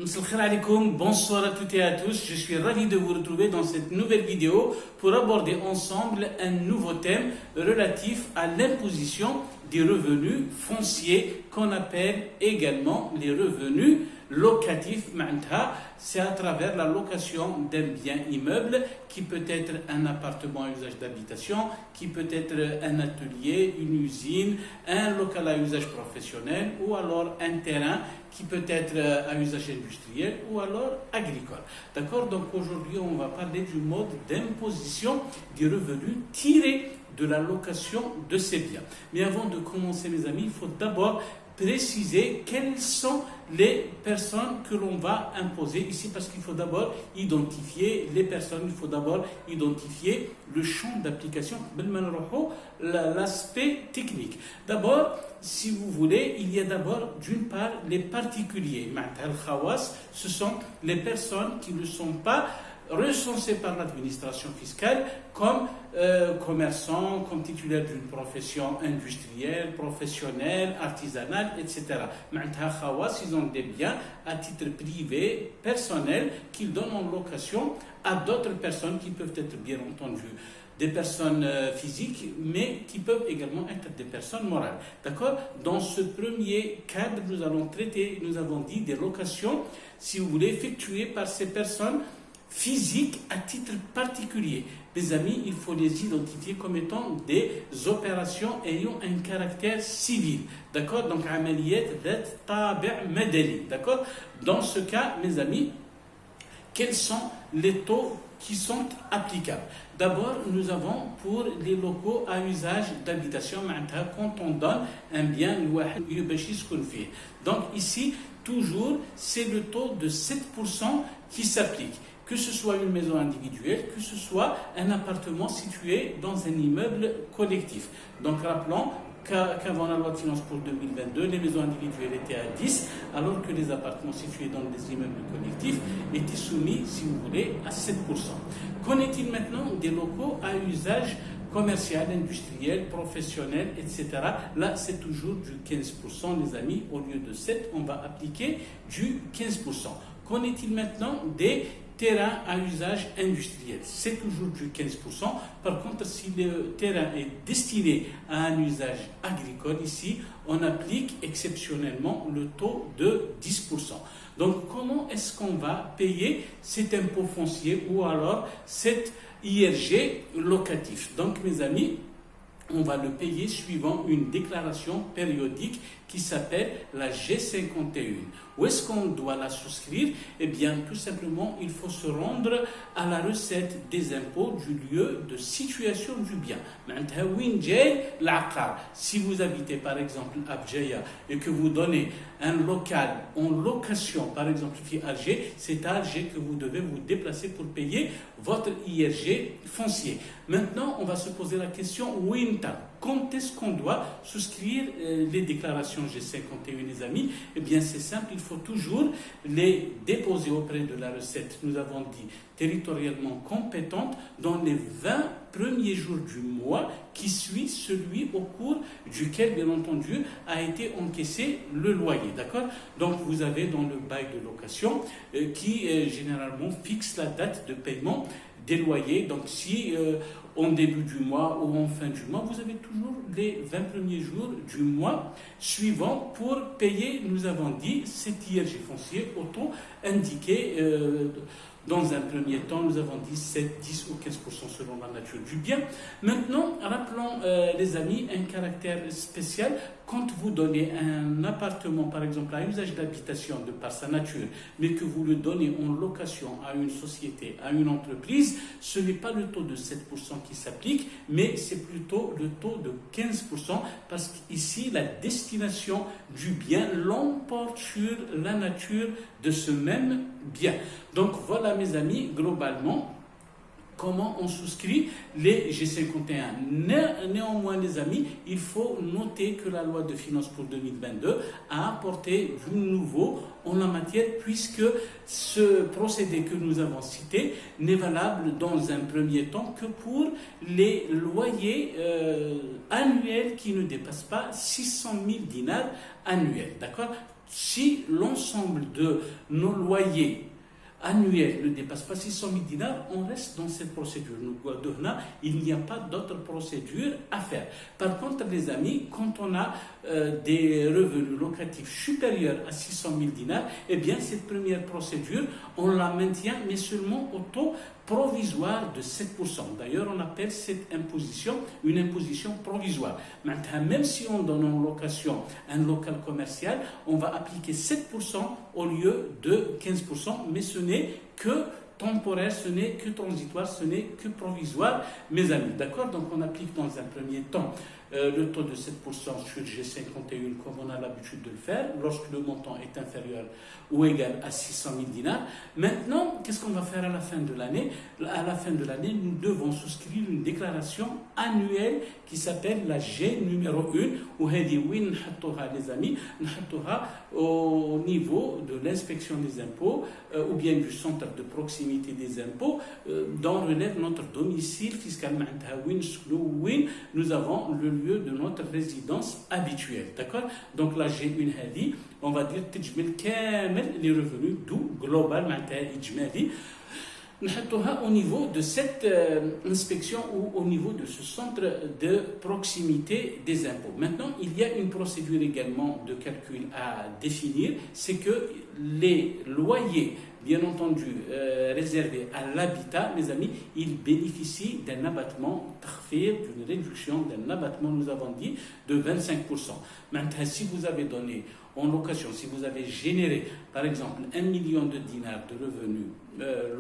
Salam alaikum, bonsoir à toutes et à tous. Je suis ravi de vous retrouver dans cette nouvelle vidéo pour aborder ensemble un nouveau thème relatif à l'imposition des revenus fonciers qu'on appelle également les revenus locatifs. C'est à travers la location d'un bien immeuble qui peut être un appartement à usage d'habitation, qui peut être un atelier, une usine, un local à usage professionnel ou alors un terrain qui peut être à usage industriel ou alors agricole. D'accord? Donc aujourd'hui, on va parler du mode d'imposition des revenus tirés de la location de ces biens. Mais avant de commencer, mes amis, il faut d'abord préciser quelles sont les personnes que l'on va imposer ici, parce qu'il faut d'abord identifier les personnes, il faut d'abord identifier le champ d'application, l'aspect technique. D'abord, si vous voulez, il y a d'abord d'une part les particuliers. Ce sont les personnes qui ne sont pas recensés par l'administration fiscale comme commerçants, comme titulaires d'une profession industrielle, professionnelle, artisanale, etc. Ils ont des biens à titre privé, personnel, qu'ils donnent en location à d'autres personnes qui peuvent être bien entendu des personnes physiques, mais qui peuvent également être des personnes morales. D'accord? Dans ce premier cadre, nous allons traiter, nous avons dit, des locations, si vous voulez, effectuées par ces personnes physiques à titre particulier. Mes amis, il faut les identifier comme étant des opérations ayant un caractère civil. D'accord? Donc, amaliyat dat tabi' madani. D'accord? Dans ce cas, mes amis, quels sont les taux qui sont applicables? D'abord, nous avons pour les locaux à usage d'habitation, quand on donne un bien, donc ici, toujours, c'est le taux de 7% qui s'applique. Que ce soit une maison individuelle, que ce soit un appartement situé dans un immeuble collectif. Donc rappelons qu'avant la loi de finances pour 2022, les maisons individuelles étaient à 10, alors que les appartements situés dans des immeubles collectifs étaient soumis, si vous voulez, à 7%. Qu'en est-il maintenant des locaux à usage commercial, industriel, professionnel, etc. Là, c'est toujours du 15%, les amis. Au lieu de 7, on va appliquer du 15%. Qu'en est-il maintenant des terrain à usage industriel? C'est toujours du 15%. Par contre, si le terrain est destiné à un usage agricole, ici, on applique exceptionnellement le taux de 10%. Donc, comment est-ce qu'on va payer cet impôt foncier ou alors cet IRG locatif? Donc, mes amis, on va le payer suivant une déclaration périodique qui s'appelle la G51. Où est-ce qu'on doit la souscrire? Eh bien, tout simplement, il faut se rendre à la recette des impôts du lieu de situation du bien. Si vous habitez par exemple à Bjaya et que vous donnez un local en location, par exemple à Alger, c'est à Alger que vous devez vous déplacer pour payer votre IRG foncier. Maintenant, on va se poser la question, quand est-ce qu'on doit souscrire les déclarations G51, les amis? Eh bien, c'est simple, il faut toujours les déposer auprès de la recette, nous avons dit, territorialement compétente, dans les 20 premiers jours du mois qui suit celui au cours duquel, bien entendu, a été encaissé le loyer. D'accord? Donc, vous avez dans le bail de location qui généralement fixe la date de paiement des loyers. Donc, si en début du mois ou en fin du mois, vous avez toujours les 20 premiers jours du mois suivant pour payer, nous avons dit, cet IRG foncier auto indiqué. Dans un premier temps, nous avons dit 7, 10 ou 15% selon la nature du bien. Maintenant, rappelons, les amis, un caractère spécial. Quand vous donnez un appartement, par exemple, à usage d'habitation de par sa nature, mais que vous le donnez en location à une société, à une entreprise, ce n'est pas le taux de 7% qui s'applique, mais c'est plutôt le taux de 15%, parce qu'ici, la destination du bien l'emporte sur la nature de ce même bien. Donc voilà, mes amis, globalement, comment on souscrit les G51. Néanmoins, les amis, il faut noter que la loi de finances pour 2022 a apporté du nouveau en la matière, puisque ce procédé que nous avons cité n'est valable dans un premier temps que pour les loyers annuels qui ne dépassent pas 600 000 dinars annuels. D'accord? Si l'ensemble de nos loyers annuel ne dépasse pas 600 000 dinars, on reste dans cette procédure. Il n'y a pas d'autre procédure à faire. Par contre, les amis, quand on a des revenus locatifs supérieurs à 600 000 dinars, eh bien, cette première procédure, on la maintient, mais seulement au taux provisoire de 7%. D'ailleurs, on appelle cette imposition une imposition provisoire. Maintenant, même si on donne en location un local commercial, on va appliquer 7% au lieu de 15%, mais ce n'est que temporaire, ce n'est que transitoire, ce n'est que provisoire, mes amis. D'accord? Donc, on applique dans un premier temps le taux de 7% sur G51 comme on a l'habitude de le faire lorsque le montant est inférieur ou égal à 600 000 dinars. Maintenant, qu'est-ce qu'on va faire à la fin de l'année? À la fin de l'année, nous devons souscrire une déclaration annuelle qui s'appelle la G numéro 1, ou les amis, au niveau de l'inspection des impôts ou bien du centre de proximité des impôts dont relève notre domicile fiscal. Nous avons le lieu de notre résidence habituelle. D'accord? Donc la G1 هذه, on va dire تجمل كامل les revenus d'où global معناتها إجمالي نحطوها au niveau de cette inspection ou au niveau de ce centre de proximité des impôts. Maintenant, il y a une procédure également de calcul à définir, c'est que les loyers, bien entendu, réservés à l'habitat, mes amis, ils bénéficient d'un abattement, d'une réduction d'un abattement, nous avons dit, de 25%. Maintenant, si vous avez donné en location, si vous avez généré, par exemple, 1 million de dinars de revenus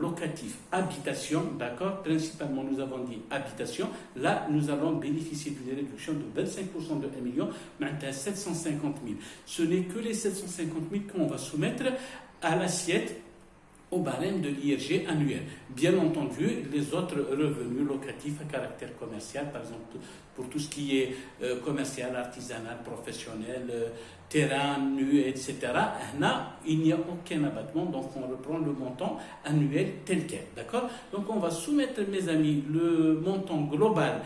locatifs, habitation, d'accord, principalement nous avons dit habitation, là nous allons bénéficier d'une réduction de 25% de 1 million, maintenant 750 000. Ce n'est que les 750 000 qu'on va soumettre à l'assiette au barème de l'IRG annuel. Bien entendu, les autres revenus locatifs à caractère commercial, par exemple pour tout ce qui est commercial, artisanal, professionnel, terrain, nu, etc., là, il n'y a aucun abattement, donc on reprend le montant annuel tel quel. D'accord? Donc on va soumettre, mes amis, le montant global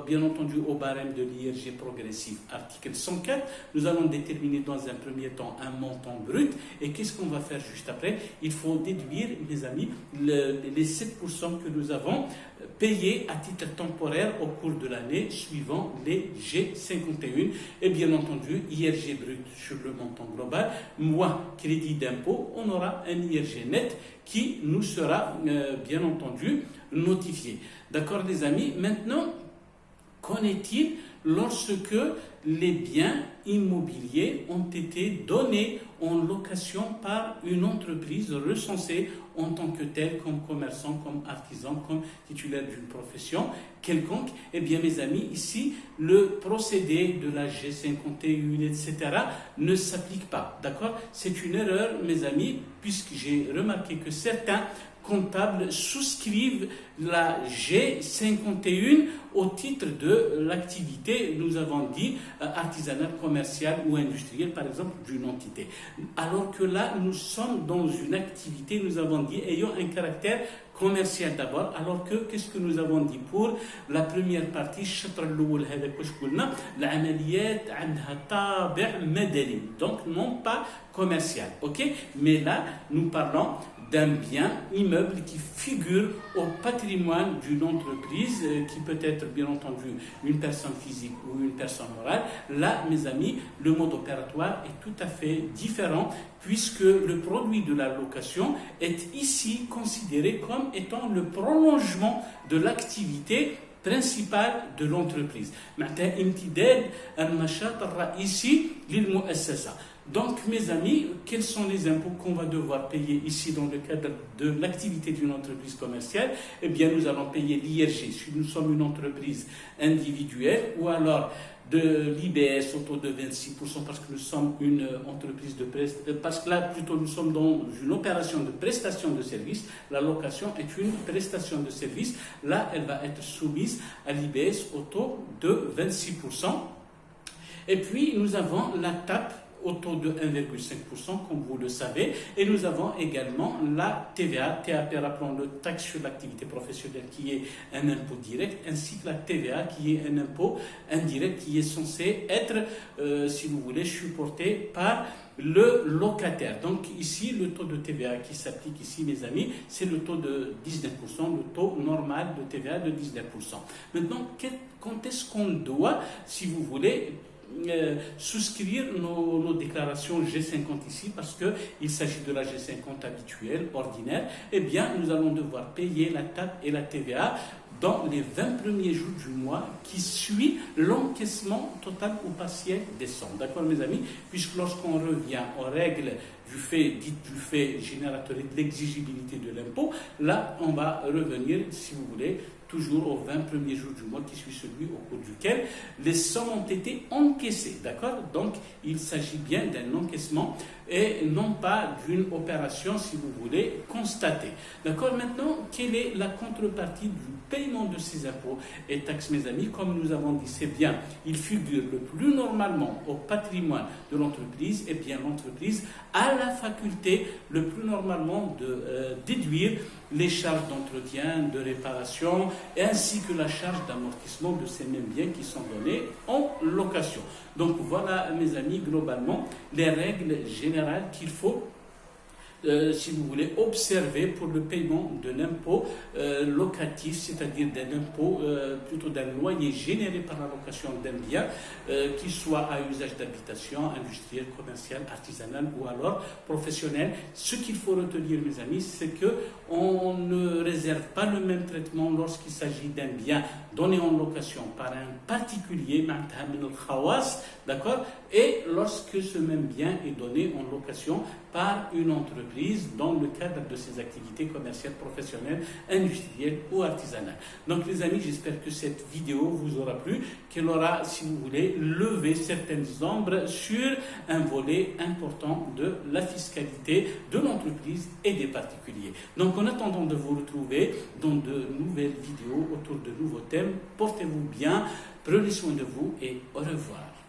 bien entendu au barème de l'IRG progressif, article 104. Nous allons déterminer dans un premier temps un montant brut. Et qu'est-ce qu'on va faire juste après? Il faut déduire, mes amis, les 7% que nous avons payés à titre temporaire au cours de l'année suivant les G51. Et bien entendu, IRG brut sur le montant global, moins crédit d'impôt, on aura un IRG net qui nous sera bien entendu notifié. D'accord, les amis? Maintenant, qu'en est-il lorsque les biens immobiliers ont été donnés en location par une entreprise recensée en tant que telle, comme commerçant, comme artisan, comme titulaire d'une profession quelconque? Eh bien, mes amis, ici, le procédé de la G51, etc., ne s'applique pas. D'accord? C'est une erreur, mes amis, puisque j'ai remarqué que certains comptables souscrivent la G51 au titre de l'activité, nous avons dit, artisanale, commerciale ou industrielle, par exemple, d'une entité. Alors que là, nous sommes dans une activité, nous avons dit, ayant un caractère commercial d'abord, alors que, qu'est-ce que nous avons dit pour la première partie, donc non pas commercial, ok? Mais là, nous parlons d'un bien immeuble qui figure au patrimoine d'une entreprise qui peut être bien entendu une personne physique ou une personne morale. Là, mes amis, le mode opératoire est tout à fait différent puisque le produit de la location est ici considéré comme étant le prolongement de l'activité principale de l'entreprise. Donc, mes amis, quels sont les impôts qu'on va devoir payer ici dans le cadre de l'activité d'une entreprise commerciale? Eh bien, nous allons payer l'IRG si nous sommes une entreprise individuelle ou alors de l'IBS au taux de 26% parce que nous sommes une entreprise de parce que là plutôt nous sommes dans une opération de prestation de service. La location est une prestation de service. Là, elle va être soumise à l'IBS au taux de 26%. Et puis nous avons la TAP au taux de 1,5%, comme vous le savez. Et nous avons également la TVA, TAP, rappelons-le, taxe sur l'activité professionnelle, qui est un impôt direct, ainsi que la TVA, qui est un impôt indirect, qui est censé être, si vous voulez, supporté par le locataire. Donc ici, le taux de TVA qui s'applique ici, mes amis, c'est le taux de 19%, le taux normal de TVA de 19%. Maintenant, quand est-ce qu'on doit, si vous voulez, souscrire nos déclarations G50 ici, parce qu'il s'agit de la G50 habituelle, ordinaire, eh bien, nous allons devoir payer la TAP et la TVA dans les 20 premiers jours du mois qui suit l'encaissement total ou partiel des sommes. D'accord, mes amis? Puisque lorsqu'on revient aux règles du fait générateur de l'exigibilité de l'impôt, là, on va revenir, si vous voulez, toujours aux 20 premiers jours du mois qui suit celui au cours duquel les sommes ont été encaissées. D'accord? Donc, il s'agit bien d'un encaissement et non pas d'une opération, si vous voulez, constatée. D'accord? Maintenant, quelle est la contrepartie du paiement de ces impôts et taxes, mes amis? Comme nous avons dit, c'est bien, il figure le plus normalement au patrimoine de l'entreprise, et bien l'entreprise a la faculté le plus normalement de déduire les charges d'entretien, de réparation, ainsi que la charge d'amortissement de ces mêmes biens qui sont donnés en location. Donc voilà, mes amis, globalement, les règles générales qu'il faut si vous voulez, observer pour le paiement de l'impôt locatif, c'est-à-dire d'un impôt, plutôt d'un loyer généré par la location d'un bien, qu'il soit à usage d'habitation, industriel, commercial, artisanal ou alors professionnel. Ce qu'il faut retenir, mes amis, c'est qu'on ne réserve pas le même traitement lorsqu'il s'agit d'un bien donné en location par un particulier, d'accord, et lorsque ce même bien est donné en location par une entreprise dans le cadre de ses activités commerciales, professionnelles, industrielles ou artisanales. Donc les amis, j'espère que cette vidéo vous aura plu, qu'elle aura, si vous voulez, levé certaines ombres sur un volet important de la fiscalité de l'entreprise et des particuliers. Donc en attendant de vous retrouver dans de nouvelles vidéos autour de nouveaux thèmes, portez-vous bien, prenez soin de vous et au revoir.